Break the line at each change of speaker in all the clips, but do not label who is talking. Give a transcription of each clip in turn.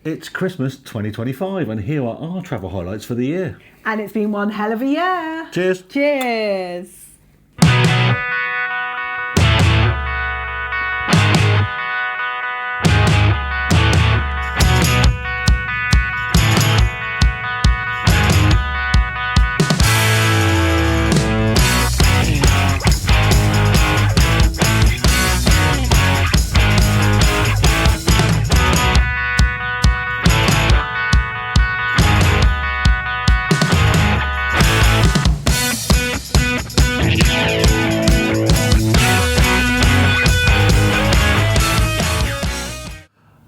It's Christmas 2025 and here are our travel highlights for the year.
And it's been one hell of a year.
Cheers.
Cheers.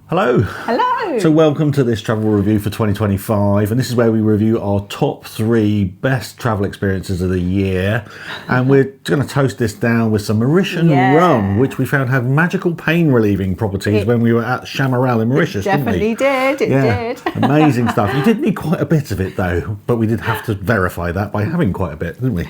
Hello.
Hello.
So welcome to this travel review for 2025, and this is where we review our top 3 best travel experiences of the year, and we're going to toast this down with some Mauritian rum, which we found had magical pain relieving properties when we were at Chamarel in Mauritius.
Definitely did. It did.
Amazing stuff. You did need quite a bit of it though, but we did have to verify that by having quite a bit, didn't we?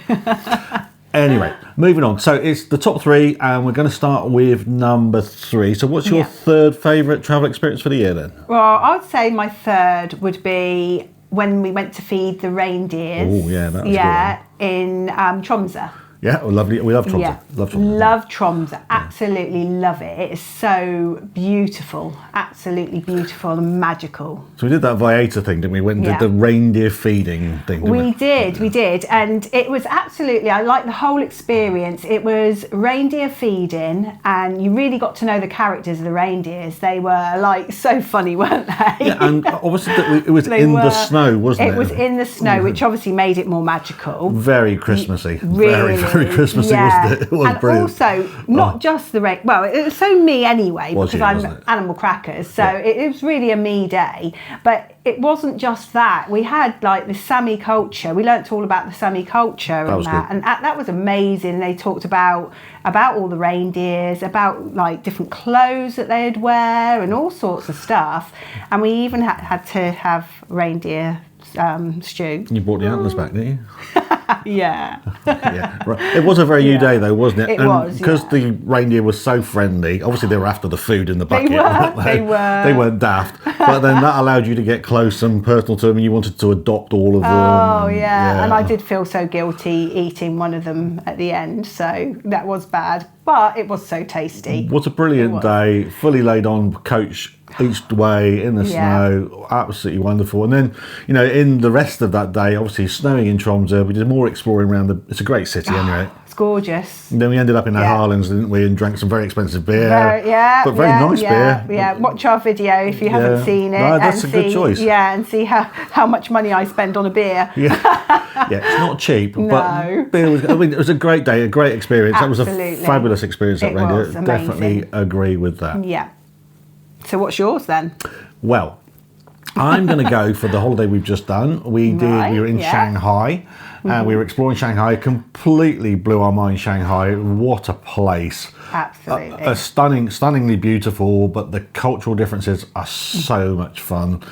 Anyway, moving on. So it's the top 3, and we're going to start with number 3. So what's your third favourite travel experience for the year then?
Well, I would say my third would be when we went to feed the reindeers.
Oh, yeah, that was good.
In Tromso.
Yeah, lovely. We love Tromso.
Yeah.
Love Tromso.
Love Tromso. Absolutely love it. It is so beautiful. Absolutely beautiful and magical.
So we did that Vieta thing, didn't we? Went and did the reindeer feeding thing, didn't we?
We did. And it was absolutely, I liked the whole experience. It was reindeer feeding, and you really got to know the characters of the reindeers. They were like so funny, weren't they?
Yeah, and obviously it was the snow, wasn't it?
It was in the snow, which obviously made it more magical. Very
Christmassy.
Really.
Very Christmassy, wasn't it? It was
and
brilliant.
Also, not just the rain. Well, it was so me anyway, because I'm animal crackers. So it was really a me day. But it wasn't just that. We had like the Sami culture. We learnt all about the Sami culture and that. And that was amazing. They talked about all the reindeers, about like different clothes that they'd wear and all sorts of stuff. And we even had to have reindeer stew.
You brought the antlers back, didn't you?
Yeah.
Right. It was a very you day though, wasn't it?
It was,
because the reindeer was so friendly. Obviously they were after the food in the bucket.
They were.
They weren't daft. But then that allowed you to get close and personal to them, and you wanted to adopt all of them.
Oh yeah. And I did feel so guilty eating one of them at the end, so that was bad. But it was so tasty.
What a brilliant day. Fully laid on coach each way in the snow, absolutely wonderful. And then, you know, in the rest of that day, obviously snowing in Tromso, we did more exploring around it's a great city anyway.
It's gorgeous.
And then we ended up in the Highlands, didn't we, and drank some very expensive beer.
But
very nice beer.
Yeah, watch our video if you haven't seen it.
No, that's a good choice.
Yeah, and see how much money I spend on a beer.
Yeah, it's not cheap, but beer was, it was a great day, a great experience.
Absolutely.
That was a fabulous experience at Reindeer. Definitely agree with that.
Yeah. So what's yours then?
Well, I'm going to go for the holiday we've just done. We were in Shanghai, and we were exploring Shanghai. Completely blew our mind, Shanghai. What a place.
Absolutely.
Stunningly beautiful, but the cultural differences are so much fun.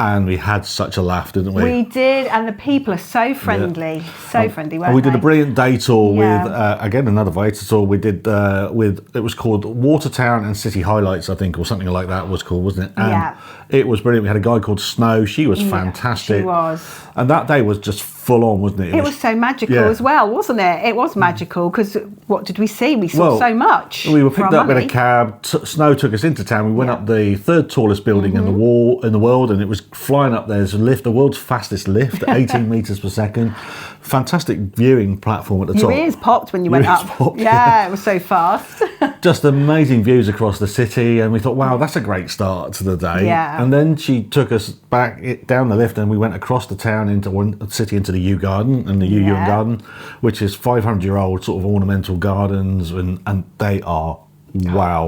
And we had such a laugh, didn't we?
We did, and the people are so friendly, friendly, weren't
we did
they?
a brilliant day tour with, again, another Vieta tour. We did it was called Watertown and City Highlights, I think, or something like that was called, wasn't it? And it was brilliant. We had a guy called Snow. She was fantastic.
She was.
And that day was just full on, wasn't it?
It was so magical as well, wasn't it? It was magical because what did we see? We saw so much.
We were picked up in a cab. Snow took us into town. We went up the 3rd tallest building in the world, and it was flying up there. There's a lift, the world's fastest lift, 18 meters per second. Fantastic viewing platform at the top.
Your ears popped when you went up. Yeah, it was so fast.
Just amazing views across the city, and we thought, wow, that's a great start to the day.
Yeah.
And then she took us back down the lift, and we went across the town into one city, into the Yew Garden, and the Yew Garden, which is 500-year-old sort of ornamental gardens, and they are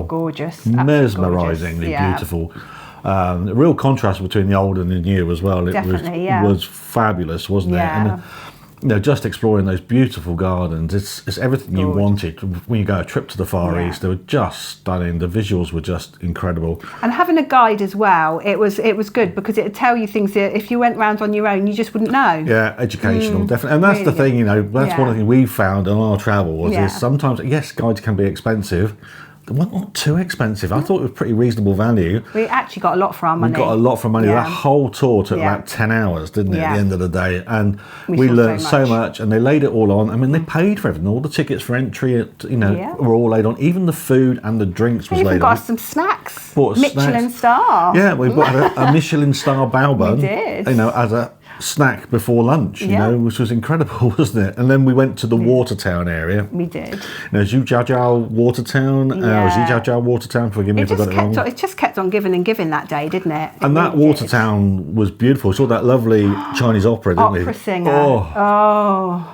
gorgeous,
mesmerisingly beautiful. A real contrast between the old and the new as well. It was fabulous, wasn't it? And, you know, just exploring those beautiful gardens, it's everything you wanted. When you go a trip to the Far East, they were just stunning. The visuals were just incredible.
And having a guide as well, it was good because it would tell you things that if you went round on your own, you just wouldn't know. Yeah,
educational, definitely. And that's really the thing, you know, that's one of the things we found on our travels is sometimes, yes, guides can be expensive, Well, not too expensive. I thought it was pretty reasonable value.
We actually got a lot for our money.
We got a lot for money. That whole tour took about 10 hours, didn't it, at the end of the day? And we learned so much, and they laid it all on. I mean, they paid for everything. All the tickets for entry, were all laid on. Even the food and the drinks was laid on.
We got some snacks.
Bought
Michelin-star.
Yeah, we bought a Michelin-star bao bun.
We did.
As a snack before lunch, which was incredible, wasn't it? And then we went to the Watertown area.
We did.
Zhujiajiao Watertown, Zhujiajiao Watertown, forgive me if I got it wrong.
It just kept on giving and giving that day, didn't it?
And that Watertown was beautiful. We saw that lovely Chinese opera, didn't we?
Opera singer.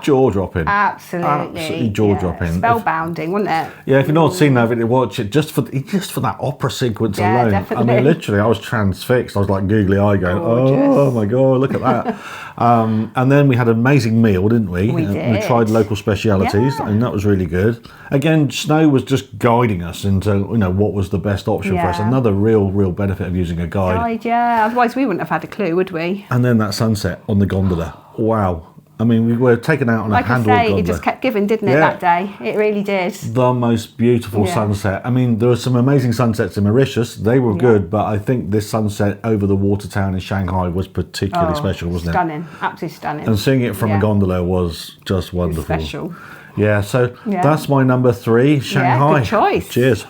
Jaw-dropping.
Absolutely
jaw-dropping.
Spellbinding, wasn't it?
Yeah, if you've not seen that video, watch it just for that opera sequence alone.
Definitely.
I mean, literally, I was transfixed. I was like googly eye going, oh my God, look at that. And then we had an amazing meal, didn't we?
We did.
We tried local specialities, and that was really good. Again, snow was just guiding us into what was the best option for us. Another real benefit of using a guide.
Otherwise we wouldn't have had a clue, would we?
And then that sunset on the gondola. Wow. I mean, we were taken out on a handled gondola.
It just kept giving, didn't it, that day? It really did.
The most beautiful sunset. I mean, there were some amazing sunsets in Mauritius. They were good, but I think this sunset over the Watertown in Shanghai was particularly special, wasn't it?
Stunning. Absolutely stunning.
And seeing it from a gondola was just wonderful.
Special.
Yeah, so that's my number 3, Shanghai.
Yeah, good choice.
Cheers.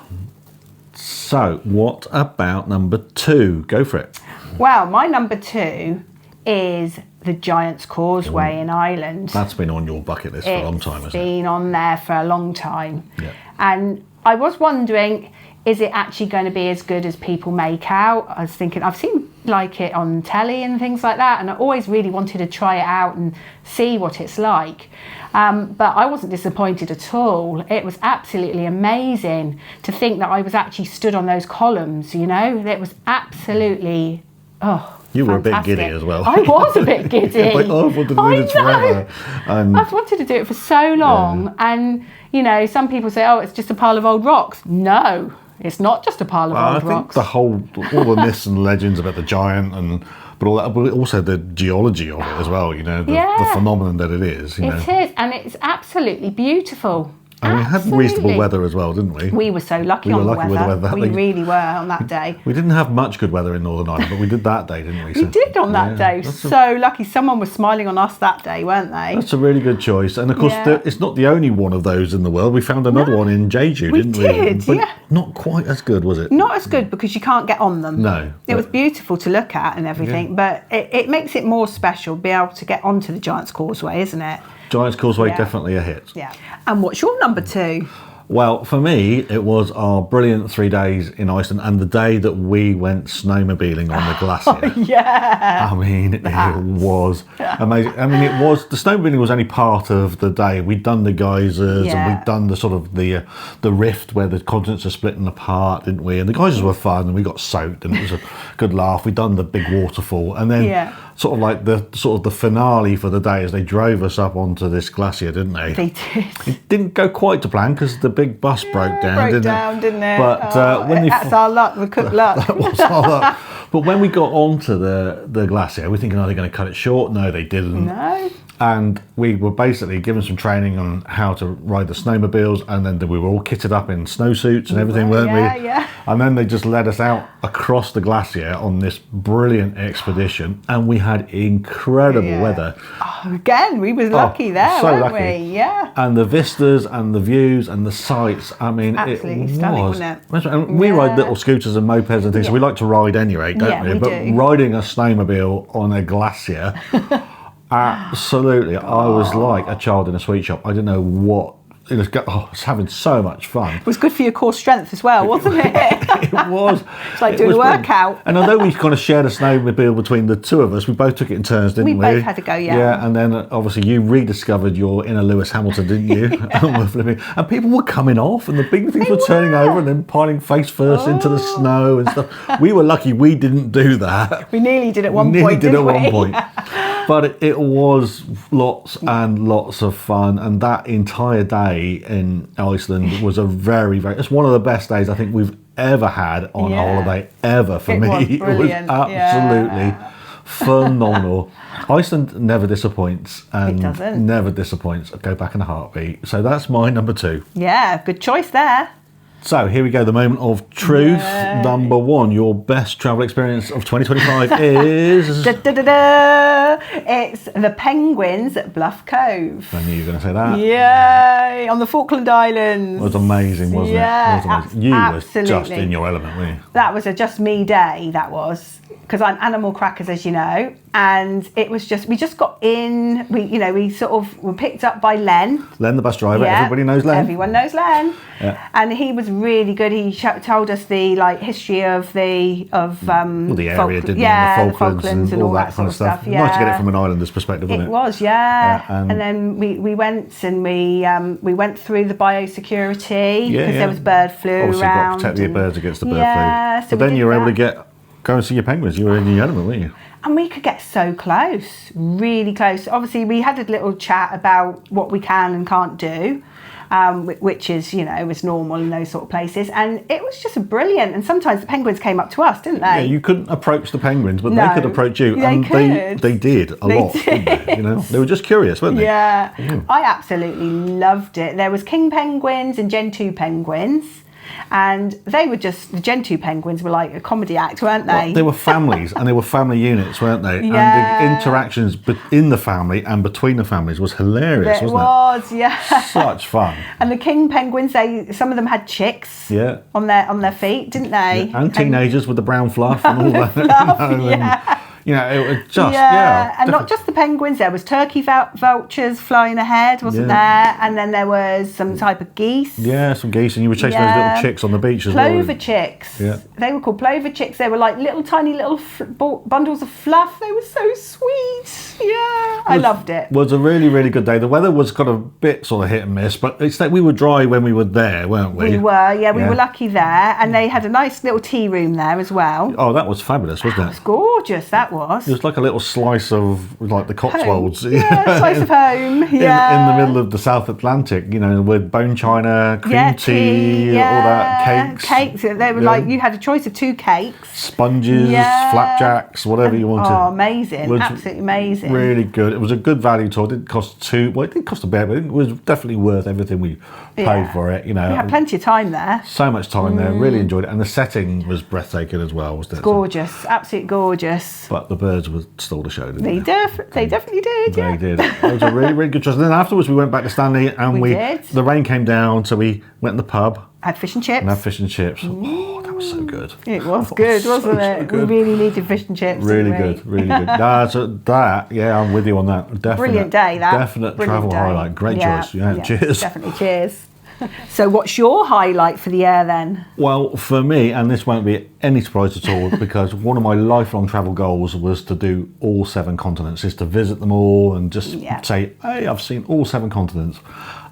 So, what about number 2? Go for it.
Well, my number 2 is the Giant's Causeway in Ireland.
That's been on your bucket list for a long time, hasn't it?
It's been on there for a long time.
Yeah.
And I was wondering, is it actually going to be as good as people make out? I was thinking, I've seen it on telly and things like that, and I always really wanted to try it out and see what it's like. But I wasn't disappointed at all. It was absolutely amazing to think that I was actually stood on those columns, It was absolutely,
you were
fantastic.
A bit giddy as well.
I was a bit giddy.
I've wanted to do this forever.
I've wanted to do it for so long. And, some people say, it's just a pile of old rocks. No, it's not just a pile of old rocks.
I think all the myths and legends about the giant but also the geology of it as well, the phenomenon that it is.
It is, and it's absolutely beautiful.
And we had reasonable weather as well, didn't we?
We were so lucky on the weather. We really were on that day.
We didn't have much good weather in Northern Ireland, but we did that day, didn't we?
We did on that day. So lucky. Someone was smiling on us that day, weren't they?
That's a really good choice. And of course, it's not the only one of those in the world. We found another one in Jeju, didn't we?
We did,
but not quite as good, was it?
Not as good because you can't get on them.
No.
It was beautiful to look at and everything, but it makes it more special to be able to get onto the Giant's Causeway, isn't it?
Giant's Causeway, definitely a hit.
Yeah. And what's your number 2?
Well, for me, it was our brilliant 3 days in Iceland and the day that we went snowmobiling on the glacier. I mean, it was amazing. I mean, the snowmobiling was only part of the day. We'd done the geysers and we'd done the sort of the rift where the continents are splitting apart, didn't we? And the geysers were fun and we got soaked and it was a good laugh. We'd done the big waterfall and then sort of like the finale for the day as they drove us up onto this glacier, didn't they?
They did.
It didn't go quite to plan because the big bus broke down, didn't it?
But that's our luck, the cook luck.
That was our luck. But when we got onto the glacier, we're thinking, are they going to cut it short? No, they didn't.
No.
And we were basically given some training on how to ride the snowmobiles, and then we were all kitted up in snowsuits and everything, weren't we?
Yeah.
And then they just led us out across the glacier on this brilliant expedition, and we had incredible weather.
Again, we was lucky there,
so
weren't
lucky.
we? Yeah.
And the vistas and the views and the sights, I mean,
absolutely stunning, wasn't it?
And we ride little scooters and mopeds and things, so we like to ride anyway, don't we? But
do.
Riding a snowmobile on a glacier, absolutely, I was like a child in a sweet shop. I didn't know what. I was having so much fun.
It was good for your core strength as well, wasn't it?
It was.
It's like doing a workout.
And although we kind of shared a snowmobile between the two of us, we both took it in turns, didn't we?
We both had a go,
Yeah, and then obviously you rediscovered your inner Lewis Hamilton, didn't you? And we're flipping. And people were coming off and the big things were turning over and then piling face first into the snow and stuff. We were lucky we didn't do that.
We nearly did at one point, didn't we?
One point. But it was lots and lots of fun, and that entire day in Iceland was a very, very. It's one of the best days I think we've ever had on holiday ever for me. It was absolutely phenomenal. Iceland never disappoints, and
it doesn't.
Never disappoints. I'd go back in a heartbeat. So that's my number 2.
Yeah, good choice there.
So here we go, the moment of truth. Yay. Number one, your best travel experience of 2025 is...
It's the penguins at Bluff Cove.
I knew you were going to say that.
Yay! On the Falkland Islands.
It was amazing, wasn't it?
Yeah,
it was amazing. You were just in your element, weren't you?
That was a just me day, that was. Because I'm animal crackers, as you know, and it was just, we just got in, we sort of were picked up by Len.
Len, the bus driver, everybody knows Len.
Everyone knows Len.
Yeah.
And he was really good. He told us the history of the
area, didn't he? The Falklands and all that kind of stuff.
Yeah.
Nice to get it from an islander's perspective, wasn't it?
It was, and then we went and we went through the biosecurity because there was bird flu around.
Obviously, got to protect your birds against the bird flu.
So
but then you were able to go and see your penguins. You were in your element, weren't you?
And we could get so close, really close. Obviously, we had a little chat about what we can and can't do, which is, was normal in those sort of places. And it was just brilliant. And sometimes the penguins came up to us, didn't they? Yeah,
you couldn't approach the penguins, but they could approach you. They did a lot, didn't they? They were just curious, weren't they?
Yeah. I absolutely loved it. There was king penguins and Gentoo penguins. And they were just, the Gentoo penguins were like a comedy act, weren't they?
Well, they were families and they were family units, weren't they?
Yeah.
And the interactions in the family and between the families was hilarious, wasn't it? It
was, yeah.
Such fun.
And the king penguins, some of them had chicks on their feet, didn't they?
Yeah. And teenagers with the brown fluff and all that. It was just,
and not just the penguins, there was turkey vultures flying ahead, wasn't there? And then there was some type of geese.
Yeah, some geese, and you were chasing those little chicks on the beach as well.
Plover chicks. Yeah. They were called plover chicks. They were like tiny little bundles of fluff. They were so sweet. Yeah, I loved it.
It was a really, really good day. The weather was kind of a bit sort of hit and miss, but it's like we were dry when we were there, weren't we?
We were, we were lucky there. And they had a nice little tea room there as well.
Oh, that was fabulous, wasn't it?
It was gorgeous, that was.
It was like a little slice of the Cotswolds.
Home. Yeah, a slice of home.
In the middle of the South Atlantic, with bone china, cream tea, all that,
cakes. They were like, you had a choice of 2 cakes.
Sponges, flapjacks, whatever you wanted.
Oh, amazing. Absolutely amazing.
Really good. It was a good value tour. It didn't cost it didn't cost a bit, but it was definitely worth everything we paid for it. We
had plenty of time there.
So much time there. Really enjoyed it. And the setting was breathtaking as well, wasn't it?
It's gorgeous. Absolutely gorgeous.
But the birds were stole the show, didn't they?
They definitely did.
They did. It was a really, really good trip. And then afterwards we went back to Stanley and the rain came down, so we went in the pub.
Had fish and chips.
Oh, that was so good.
It was good, wasn't it? So good. We really needed fish and chips.
Really good. I'm with you on that.
Brilliant day, that.
Definite travel highlight. Great choice. Yeah, cheers.
Definitely cheers. So what's your highlight for the year then?
Well, for me, and this won't be any surprise at all, because one of my lifelong travel goals was to do all 7 continents, is to visit them all and just say, hey, I've seen all 7 continents.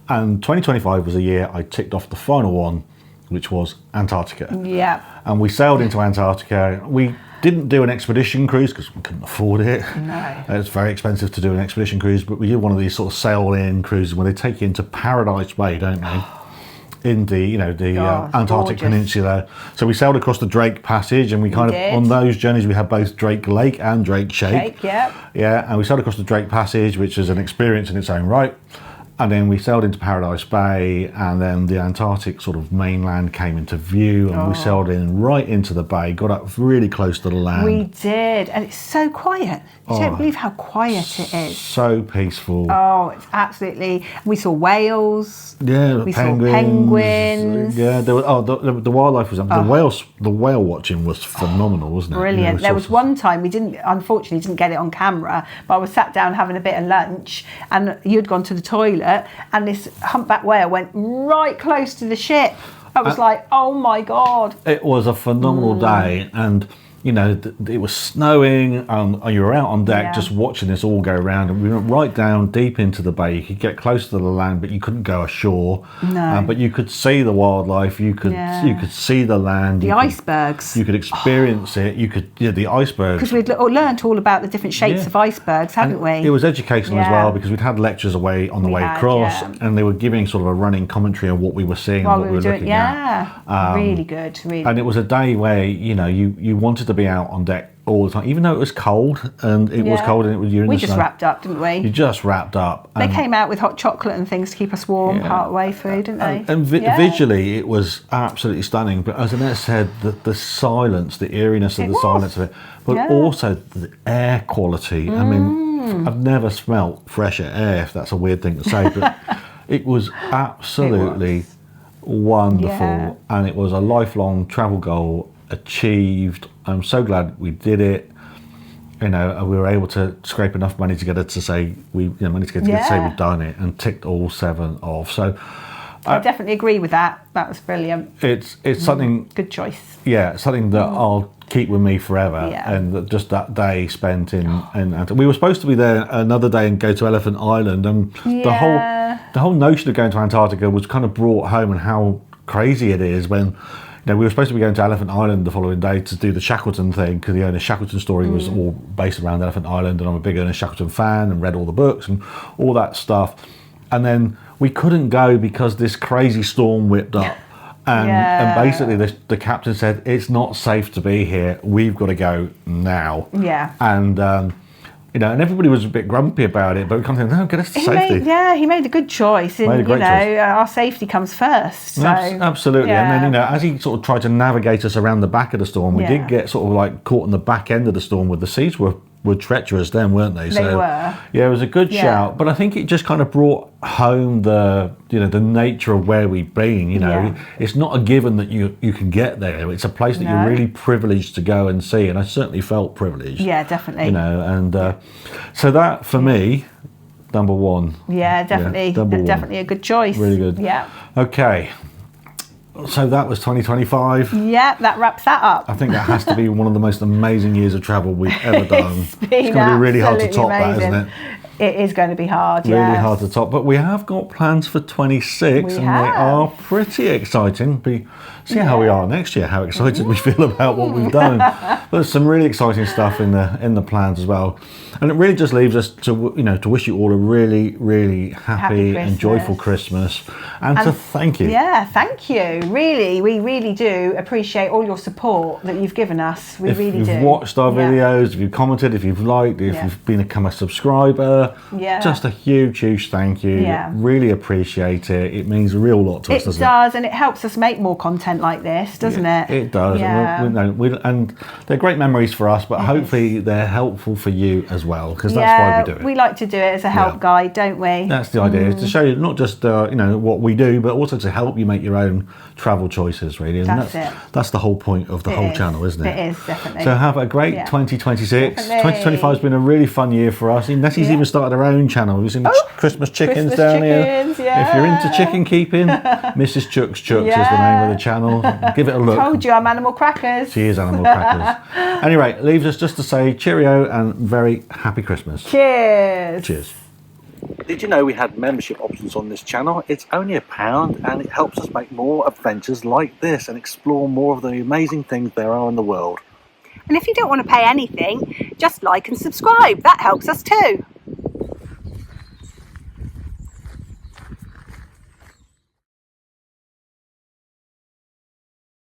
And 2025 was a year I ticked off the final one, which was Antarctica.
Yeah.
And we sailed into Antarctica. We didn't do an expedition cruise because we couldn't afford it.
No.
It's very expensive to do an expedition cruise, but we did one of these sort of sail-in cruises where they take you into Paradise Bay, don't they? In the Antarctic Peninsula. So we sailed across the Drake Passage, and we on those journeys we had both Drake Lake and Drake Shake. Yeah, and we sailed across the Drake Passage, which is an experience in its own right. And then we sailed into Paradise Bay, and then the Antarctic sort of mainland came into view, and we sailed right into the bay, got up really close to the land.
We did, and it's so quiet. You don't believe how quiet it is.
So peaceful.
Oh, it's absolutely. We saw whales.
Yeah,
we saw penguins.
Yeah, there was, the wildlife was. The whale watching was phenomenal, wasn't it?
Brilliant. There was one time we unfortunately didn't get it on camera, but I was sat down having a bit of lunch, and you'd gone to the toilet, and this humpback whale went right close to the ship. I was like, oh my God.
It was a phenomenal day, and it was snowing, and you were out on deck just watching this all go around, and we went right down deep into the bay. You could get close to the land, but you couldn't go ashore.
No.
But you could see the wildlife. You could see the land.
The icebergs.
You could experience it. You could the icebergs.
Because we'd learnt all about the different shapes of icebergs, hadn't we?
It was educational as well, because we'd had lectures away on the way across, and they were giving sort of a running commentary on what we were seeing and what we were looking at.
Really good. Really.
And it was a day where you wanted to be out on deck all the time, even though it was cold, and it was cold, and it was you in the snow.
We just wrapped up, didn't we?
You just wrapped up.
They came out with hot chocolate and things to keep us warm part way through, didn't they?
And visually, it was absolutely stunning. But as Annette said, the silence, the eeriness of the silence of it, but also the air quality. I mean, I've never smelt fresher air, if that's a weird thing to say, but it was absolutely wonderful, and it was a lifelong travel goal achieved. I'm so glad we did it. You know, we were able to scrape enough money together to say say we've done it, and ticked all 7 off. So
I definitely agree with that. That was brilliant.
It's something
good choice.
Yeah, something that I'll keep with me forever. And just that day spent in we were supposed to be there another day and go to Elephant Island, and the whole notion of going to Antarctica was kind of brought home, and how crazy it is when we were supposed to be going to Elephant Island the following day to do the Shackleton thing, because the Ernest Shackleton story was all based around Elephant Island, and I'm a big Ernest Shackleton fan and read all the books and all that stuff. And then we couldn't go because this crazy storm whipped up. And basically the captain said, it's not safe to be here. We've got to go now. Yeah. And and everybody was a bit grumpy about it, but we kind of think, no, get us to safety.
He made a good choice. And, our safety comes first. So.
Absolutely. And then, as he sort of tried to navigate us around the back of the storm, we did get sort of like caught in the back end of the storm, where the seas were treacherous then, weren't they?
They were.
Yeah, it was a good shout, but I think it just kind of brought home the nature of where we've been. It's not a given that you can get there. It's a place that you're really privileged to go and see, and I certainly felt privileged.
Yeah, definitely.
So that for me, number 1.
Yeah, definitely. Definitely a good choice.
Really good.
Yeah.
Okay. So that was 2025.
Yeah, that wraps that up.
I think that has to be one of the most amazing years of travel we've ever done. It's going to be really hard to top that, isn't it?
It is going to be hard,
Really hard to top. But we have got plans for 26, and they are pretty exciting. See how we are next year, how excited we feel about what we've done. But there's some really exciting stuff in the plans as well. And it really just leaves us to wish you all a really, really happy and joyful Christmas, and to thank you.
Yeah, thank you. Really, we really do appreciate all your support that you've given us. We really do.
If you've watched our videos, if you've commented, if you've liked, if you've become a subscriber, just a huge, huge thank you. Yeah. Really appreciate it. It means a real lot to us, doesn't it? It does,
and it helps us make more content like this, doesn't it?
It does. Yeah. And they're great memories for us, but hopefully they're helpful for you as well, because that's why we do it.
We like to do it as a help guide, don't we?
That's the idea, is to show you not just what we do, but also to help you make your own travel choices, really. And that's the whole point of the whole channel, isn't it?
It is, definitely.
So have a great 2026. 2025 has been a really fun year for us. Nettie's even started her own channel. We've seen Christmas chickens down here.
Yeah.
If you're into chicken keeping, Mrs. Chuck's Chucks is the name of the channel. Give it a look.
I told you I'm Animal Crackers.
She is Animal Crackers. Anyway, it leaves us just to say cheerio and very happy Christmas.
Cheers.
Cheers. Did you know we had membership options on this channel? It's only £1 and it helps us make more adventures like this and explore more of the amazing things there are in the world.
And if you don't want to pay anything, just like and subscribe. That helps us too.